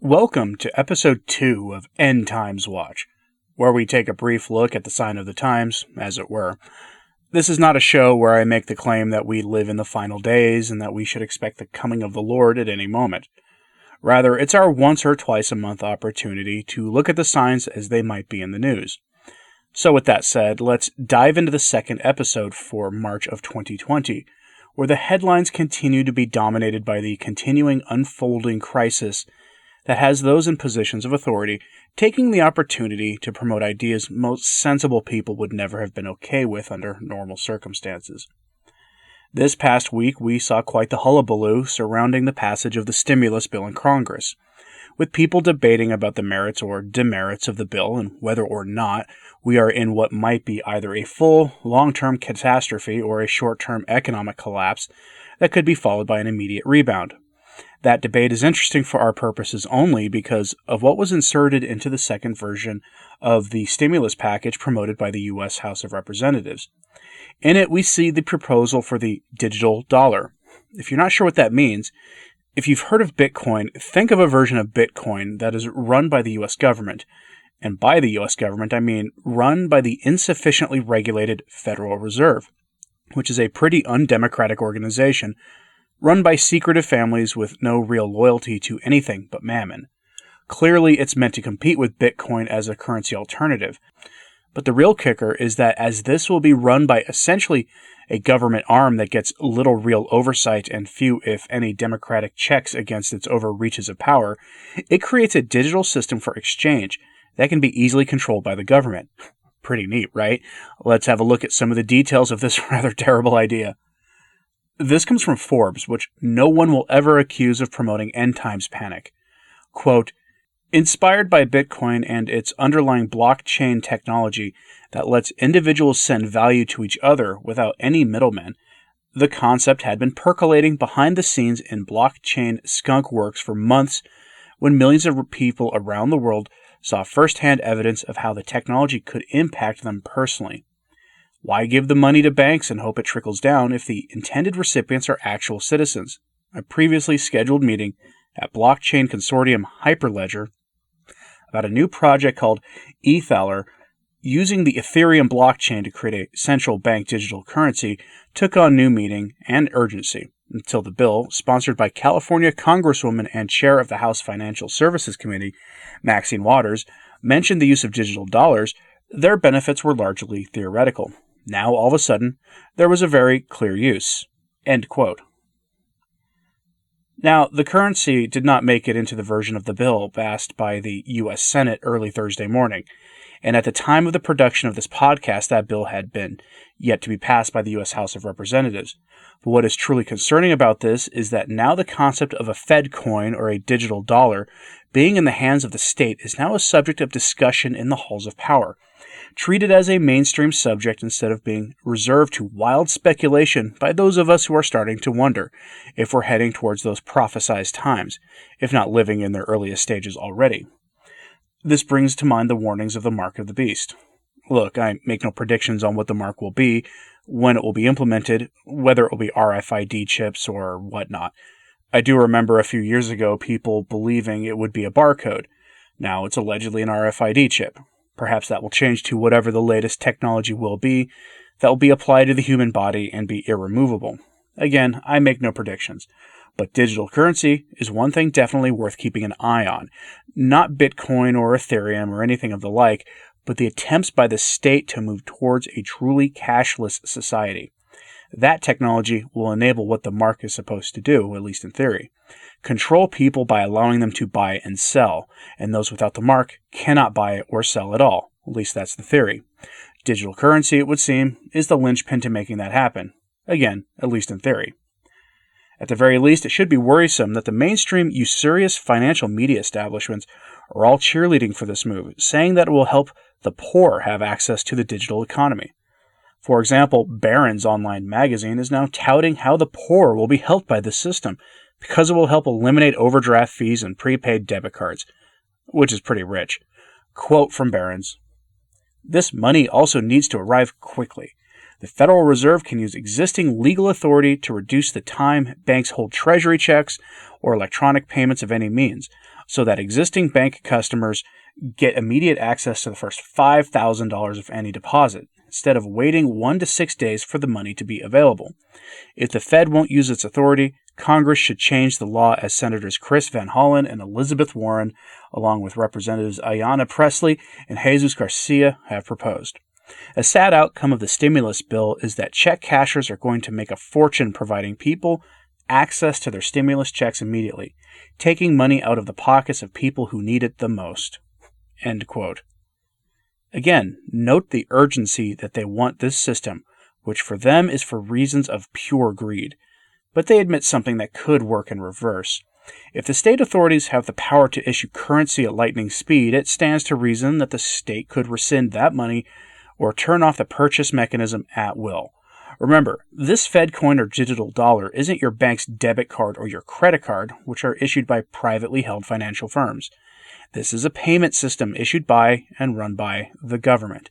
Welcome to episode 2 of End Times Watch, where we take a brief look at the sign of the times, as it were. This is not a show where I make the claim that we live in the final days and that we should expect the coming of the Lord at any moment. Rather, it's our once or twice a month opportunity to look at the signs as they might be in the news. So with that said, let's dive into the second episode for March of 2020, where the headlines continue to be dominated by the continuing unfolding crisis that has those in positions of authority taking the opportunity to promote ideas most sensible people would never have been okay with under normal circumstances. This past week, we saw quite the hullabaloo surrounding the passage of the stimulus bill in Congress, with people debating about the merits or demerits of the bill and whether or not we are in what might be either a full, long-term catastrophe or a short-term economic collapse that could be followed by an immediate rebound. That debate is interesting for our purposes only because of what was inserted into the second version of the stimulus package promoted by the U.S. House of Representatives. In it, we see the proposal for the digital dollar. If you're not sure what that means, if you've heard of Bitcoin, think of a version of Bitcoin that is run by the U.S. government. And by the U.S. government, I mean run by the insufficiently regulated Federal Reserve, which is a pretty undemocratic organization run by secretive families with no real loyalty to anything but mammon. Clearly, it's meant to compete with Bitcoin as a currency alternative. But the real kicker is that as this will be run by essentially a government arm that gets little real oversight and few, if any, democratic checks against its overreaches of power, it creates a digital system for exchange that can be easily controlled by the government. Pretty neat, right? Let's have a look at some of the details of this rather terrible idea. This comes from Forbes, which no one will ever accuse of promoting end times panic. Quote, inspired by Bitcoin and its underlying blockchain technology that lets individuals send value to each other without any middlemen, the concept had been percolating behind the scenes in blockchain skunk works for months when millions of people around the world saw firsthand evidence of how the technology could impact them personally. Why give the money to banks and hope it trickles down if the intended recipients are actual citizens? A previously scheduled meeting at blockchain consortium Hyperledger about a new project called Ether using the Ethereum blockchain to create a central bank digital currency took on new meaning and urgency until the bill, sponsored by California Congresswoman and chair of the House Financial Services Committee, Maxine Waters, mentioned the use of digital dollars. Their benefits were largely theoretical. Now, all of a sudden, there was a very clear use. End quote. Now, the currency did not make it into the version of the bill passed by the U.S. Senate early Thursday morning, and at the time of the production of this podcast, that bill had been yet to be passed by the U.S. House of Representatives. But what is truly concerning about this is that now the concept of a Fed coin or a digital dollar being in the hands of the state is now a subject of discussion in the halls of power, treated as a mainstream subject instead of being reserved to wild speculation by those of us who are starting to wonder if we're heading towards those prophesized times, if not living in their earliest stages already. This brings to mind the warnings of the mark of the beast. Look, I make no predictions on what the mark will be, when it will be implemented, whether it will be RFID chips or whatnot. I do remember a few years ago people believing it would be a barcode. Now it's allegedly an RFID chip. Perhaps that will change to whatever the latest technology will be that will be applied to the human body and be irremovable. Again, I make no predictions. But digital currency is one thing definitely worth keeping an eye on. Not Bitcoin or Ethereum or anything of the like, but the attempts by the state to move towards a truly cashless society. That technology will enable what the mark is supposed to do, at least in theory. Control people by allowing them to buy and sell, and those without the mark cannot buy or sell at all. At least that's the theory. Digital currency, it would seem, is the linchpin to making that happen. Again, at least in theory. At the very least, it should be worrisome that the mainstream usurious financial media establishments are all cheerleading for this move, saying that it will help the poor have access to the digital economy. For example, Barron's online magazine is now touting how the poor will be helped by this system because it will help eliminate overdraft fees and prepaid debit cards, which is pretty rich. Quote from Barron's, "This money also needs to arrive quickly. The Federal Reserve can use existing legal authority to reduce the time banks hold treasury checks or electronic payments of any means. so that existing bank customers get immediate access to the first $5,000 of any deposit, instead of waiting 1 to 6 days for the money to be available. If the Fed won't use its authority, Congress should change the law, as Senators Chris Van Hollen and Elizabeth Warren, along with Representatives Ayanna Pressley and Jesus Garcia, have proposed. A sad outcome of the stimulus bill is that check cashers are going to make a fortune providing people access to their stimulus checks immediately, taking money out of the pockets of people who need it the most. End quote. Again, note the urgency that they want this system, which for them is for reasons of pure greed. But they admit something that could work in reverse. If the state authorities have the power to issue currency at lightning speed, it stands to reason that the state could rescind that money or turn off the purchase mechanism at will. Remember, this Fed coin or digital dollar isn't your bank's debit card or your credit card, which are issued by privately held financial firms. This is a payment system issued by and run by the government.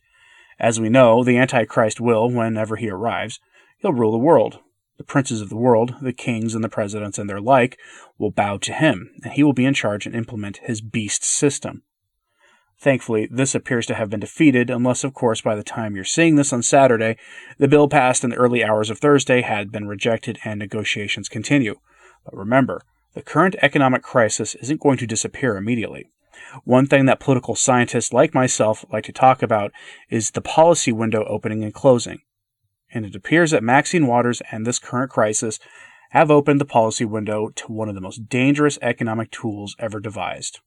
As we know, the Antichrist will, whenever he arrives, he'll rule the world. The princes of the world, the kings and the presidents and their like, will bow to him, and he will be in charge and implement his beast system. Thankfully, this appears to have been defeated, unless, of course, by the time you're seeing this on Saturday, the bill passed in the early hours of Thursday had been rejected and negotiations continue. But remember, the current economic crisis isn't going to disappear immediately. One thing that political scientists like myself like to talk about is the policy window opening and closing. And it appears that Maxine Waters and this current crisis have opened the policy window to one of the most dangerous economic tools ever devised.